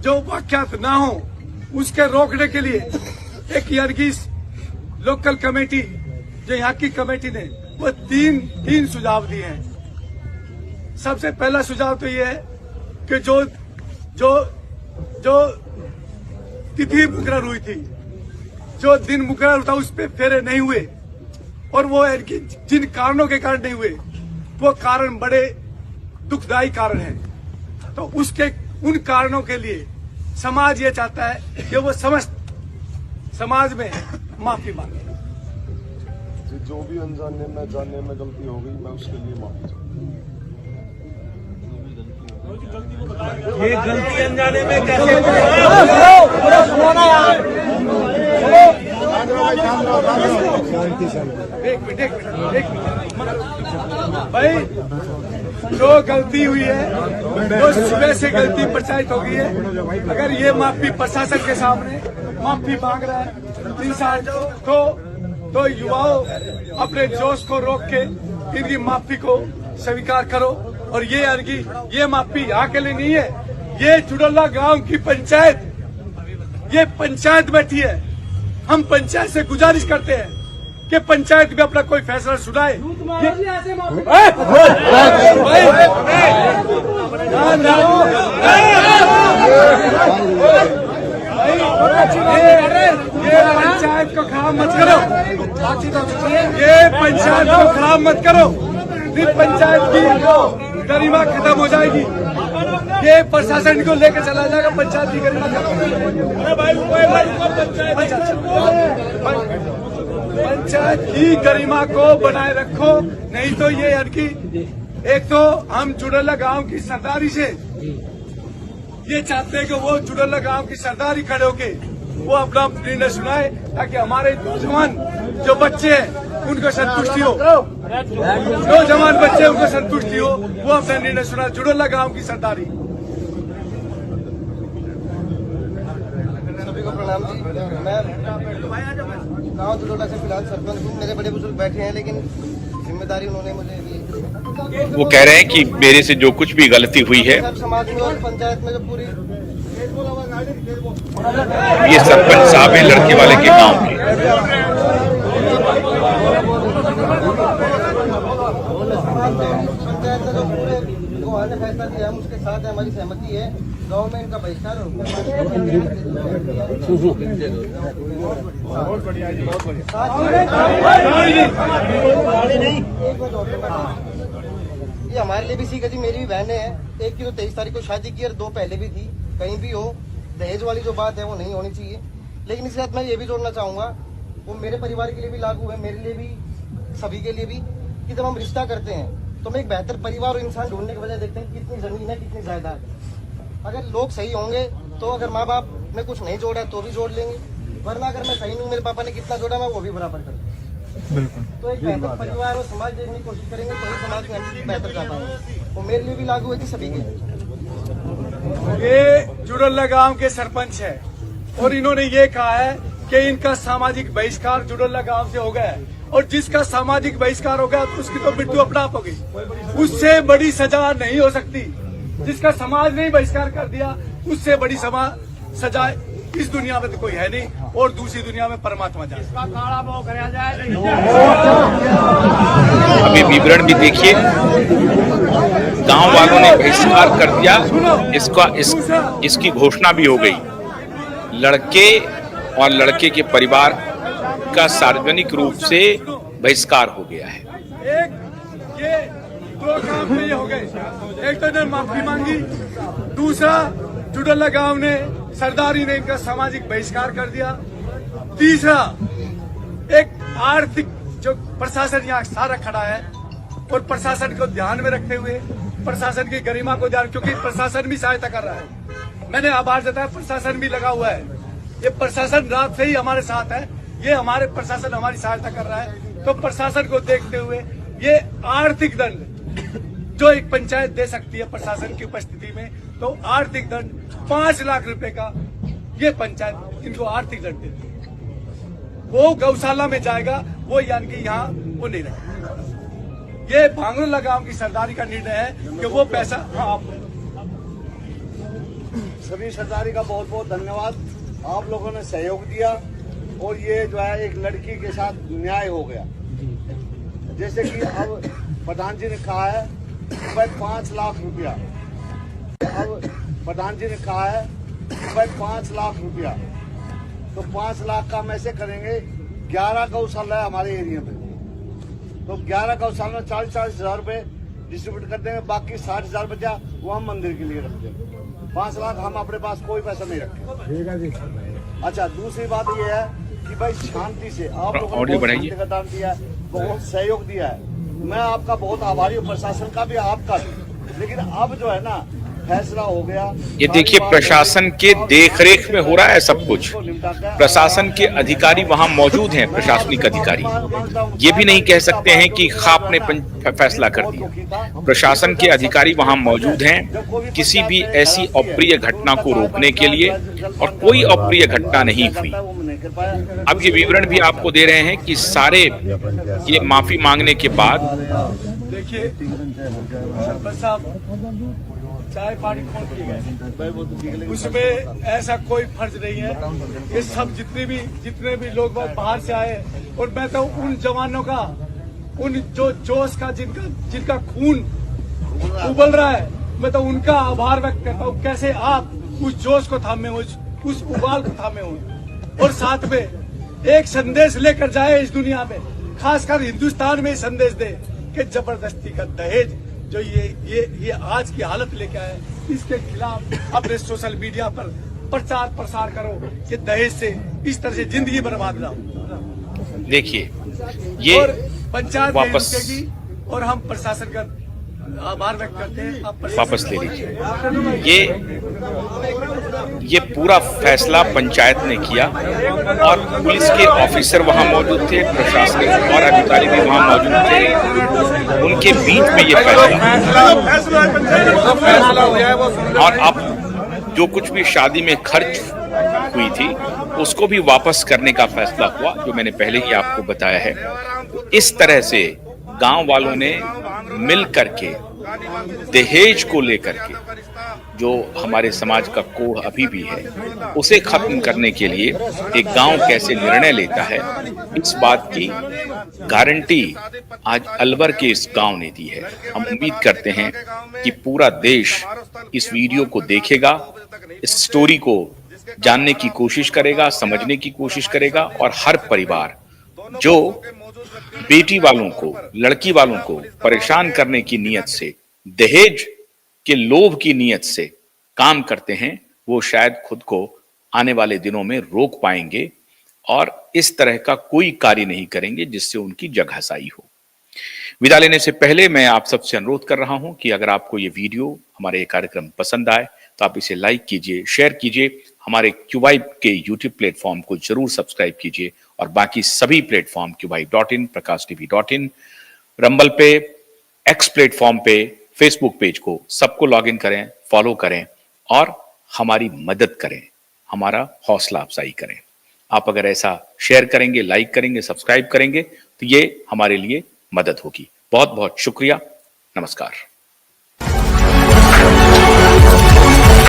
जो वाकयात ना हो उसके रोकने के लिए एक यानी लोकल कमेटी जो यहाँ की कमेटी ने वो तीन सुझाव दिए हैं। सबसे पहला सुझाव तो ये है कि जो जो जो तिथि मुकर्रर हुई थी, जो दिन मुकर्रर था उस पर फेरे नहीं हुए और वो जिन कारणों के कारण नहीं हुए वो कारण बड़े दुखदायी कारण हैं। तो उसके उन कारणों के लिए समाज ये चाहता है कि वो समस्त समाज में माफी मांगे। जो भी अनजाने में जानने में गलती हो गई मैं उसके लिए माफी चाहता हूँ। ये गलती अनजाने में कैसे एक मिनट भाई, जो गलती हुई है वो सुबह से गलती प्रचारित हो गई है। अगर ये माफी प्रशासन के सामने माफी मांग रहा है इंसान तो युवाओं अपने जोश को रोक के इनकी माफी को स्वीकार करो। और ये माफी यहाँ के लिए नहीं है, ये जुड़ल्ला गांव की पंचायत, ये पंचायत बैठी है। हम पंचायत से गुजारिश करते हैं कि पंचायत भी अपना कोई फैसला सुनाए। ये पंचायत को खराब मत करो, ये पंचायत को खराब मत करो। फिर पंचायत की गरिमा खत्म हो जाएगी। ये प्रशासन को लेकर चला जाएगा, पंचायत की गरिमा पंचायत की गरिमा को बनाए रखो। नहीं तो ये एक तो हम जुड़ल्ला गांव की सरदारी से ये चाहते हैं कि वो जुड़ल्ला गांव की सरदारी खड़े होके वो अपना निर्णय सुनाए ताकि हमारे नौजवान जो बच्चे हैं उनको संतुष्टि हो, नौजवान बच्चे उनको संतुष्टि हो, वो अपना निर्णय सुना। जुड़ल्ला गांव की सरदारी। सभी को प्रणाम जी। मैं गांव जुड़ल्ला से फिलहाल सरपंच हूँ। मेरे बड़े बुजुर्ग बैठे हैं लेकिन जिम्मेदारी उन्होंने मुझे दी। वो कह रहे हैं कि मेरे से जो कुछ भी गलती हुई है समाज में और पंचायत में जो पूरी ये सरपंच साहब है लड़के वाले के गांव के। पंचायत ने जो पूरे गुहार ने फैसला दिया हम उसके साथ हमारी सहमति है। गांव में इनका बहिष्कार हो। ये हमारे लिए भी सीखा जी। मेरी भी बहनें हैं, एक की तो 23 तारीख को शादी की और 2 पहले भी थी। कहीं भी हो दहेज वाली जो बात है वो नहीं होनी चाहिए। लेकिन इसके साथ मैं ये भी जोड़ना चाहूंगा, वो मेरे परिवार के लिए भी लागू है, मेरे लिए भी, सभी के लिए भी, कि जब हम रिश्ता करते हैं तो हम एक बेहतर परिवार और इंसान ढूंढने के बजाय देखते हैं कितनी जमीन है, कितनी जायदाद है। अगर लोग सही होंगे तो अगर माँ बाप ने कुछ नहीं जोड़ा है तो भी जोड़ लेंगे, वरना अगर मैं सही नहीं, मेरे पापा ने कितना जोड़ा मैं वो भी बराबर कर दूँ। तो एक बेहतर परिवार और समाज देखने की कोशिश करेंगे तो ही समाज में हम बेहतर कर पाएंगे। वो मेरे लिए भी लागू है कि सभी के लिए। ये जुड़ल्ला गांव के सरपंच है और इन्होंने ये कहा है कि इनका सामाजिक बहिष्कार जुड़ल्ला गांव से हो गया है और जिसका सामाजिक बहिष्कार हो गया तो उसकी तो मृत्यु अपना आप होगी। उससे बड़ी सजा नहीं हो सकती। जिसका समाज ने बहिष्कार कर दिया उससे बड़ी सजा इस दुनिया में तो कोई है नहीं और दूसरी दुनिया में परमात्मा जाए। अभी विवरण भी देखिए, गांव वालों ने बहिष्कार कर दिया, इसकी घोषणा भी हो गई। लड़के और लड़के के परिवार का सार्वजनिक रूप से बहिष्कार हो गया है। ये 2 काम ये हो गए, एक तो इन्होंने माफी मांगी, दूसरा जुड़ल्ला गांव ने सरदारी ने इनका सामाजिक बहिष्कार कर दिया, तीसरा एक आर्थिक जो प्रशासन यहाँ सारा खड़ा है और प्रशासन को ध्यान में रखते हुए प्रशासन की गरिमा को ध्यान, क्योंकि प्रशासन भी सहायता कर रहा है। मैंने आभार जताया, प्रशासन भी लगा हुआ है। ये प्रशासन रात से ही हमारे साथ है, ये हमारे प्रशासन हमारी सहायता कर रहा है। तो प्रशासन को देखते हुए ये आर्थिक दंड जो एक पंचायत दे सकती है प्रशासन की उपस्थिति में, तो आर्थिक दंड 5 लाख रुपए का ये पंचायत इनको आर्थिक दंड देती है। वो गौशाला में जाएगा, वो यानी कि यहाँ वो नहीं रहेगा। ये भांगरोला गांव की सरदारी का निर्णय है कि वो पैसा सभी सरदारी का बहुत बहुत धन्यवाद। आप लोगों ने सहयोग दिया और ये जो है एक लड़की के साथ न्याय हो गया। जैसे कि अब प्रधान जी ने कहा है भाई 5 लाख रुपया, अब प्रधान जी ने कहा है भाई 5 लाख रुपया, तो 5 लाख का हम ऐसे करेंगे 11 गौशाला है हमारे एरिया में, तो 11 गौशाला में 40-40 हजार रुपये डिस्ट्रीब्यूट कर देंगे, बाकी 60,000 बचा वो हम मंदिर के लिए रख देंगे। 5 लाख हम अपने पास कोई पैसा नहीं रखें। अच्छा, दूसरी बात ये है कि भाई शांति से आप लोगों ने बहुत शांति का दान दिया है, बहुत सहयोग दिया है, मैं आपका बहुत आभारी हूँ, प्रशासन का भी आपका भी। लेकिन अब जो है ना फैसला हो गया, ये देखिए प्रशासन के देखरेख में हो रहा है सब कुछ। प्रशासन के अधिकारी वहां मौजूद हैं, प्रशासनिक अधिकारी। ये भी नहीं कह सकते हैं कि खाप ने फैसला कर दिया। प्रशासन के अधिकारी वहां मौजूद हैं किसी भी ऐसी अप्रिय घटना को रोकने के लिए, और कोई अप्रिय घटना नहीं हुई। अब ये विवरण भी आपको दे रहे हैं कि सारे ये माफी मांगने के बाद देखिए सरपंच साहब चाय पानी खोल दिए गए, उसमें ऐसा कोई फर्ज नहीं है। ये सब जितने भी लोग बाहर से आए, और मैं तो उन जवानों का, उन जो जोश का जिनका खून उबल रहा है, मैं तो उनका आभार व्यक्त करता हूँ। कैसे आप उस जोश को थामे, उस उबाल को थामे हुए, और साथ में एक संदेश लेकर जाए इस दुनिया में, खासकर हिंदुस्तान में संदेश दे कि जबरदस्ती का दहेज जो ये आज की हालत लेके आए, इसके खिलाफ अपने सोशल मीडिया पर प्रचार प्रसार करो कि दहेज से इस तरह से जिंदगी बर्बाद ना हो। देखिए ये और पंचायत वापस और हम प्रशासन का आभार व्यक्त करते हैं। वापस ले लीजिए। ये पूरा फैसला पंचायत ने किया और पुलिस के ऑफिसर वहां मौजूद थे, प्रशासनिक और अधिकारी भी वहां मौजूद थे। उनके बीच में ये फैसला, और अब जो कुछ भी शादी में खर्च हुई थी उसको भी वापस करने का फैसला हुआ, जो मैंने पहले ही आपको बताया है। इस तरह से गांव वालों ने मिल करके दहेज को लेकर के जो हमारे समाज का कोढ़ अभी भी है उसे खत्म करने के लिए एक गांव कैसे निर्णय लेता है, इस बात की गारंटी आज अलवर के इस गांव ने दी है। हम उम्मीद करते हैं कि पूरा देश इस वीडियो को देखेगा, इस स्टोरी को जानने की कोशिश करेगा, समझने की कोशिश करेगा, और हर परिवार जो बेटी वालों को, लड़की वालों को परेशान करने की नीयत से, दहेज के लोभ की नीयत से काम करते हैं, वो शायद खुद को आने वाले दिनों में रोक पाएंगे और इस तरह का कोई कार्य नहीं करेंगे जिससे उनकी जगहसाई हो। विदा लेने से पहले मैं आप सबसे अनुरोध कर रहा हूं कि अगर आपको ये वीडियो, हमारे ये कार्यक्रम पसंद आए तो आप इसे लाइक कीजिए, शेयर कीजिए, हमारे QVibe के YouTube प्लेटफॉर्म को जरूर सब्सक्राइब कीजिए, और बाकी सभी प्लेटफॉर्म QVibe.in, प्रकाशTV.in, रंबल पे, X प्लेटफॉर्म पे, फेसबुक पेज को सबको लॉगिन करें, फॉलो करें और हमारी मदद करें, हमारा हौसला अफजाई करें। आप अगर ऐसा शेयर करेंगे, लाइक करेंगे, सब्सक्राइब करेंगे तो ये हमारे लिए मदद होगी। बहुत बहुत शुक्रिया। नमस्कार।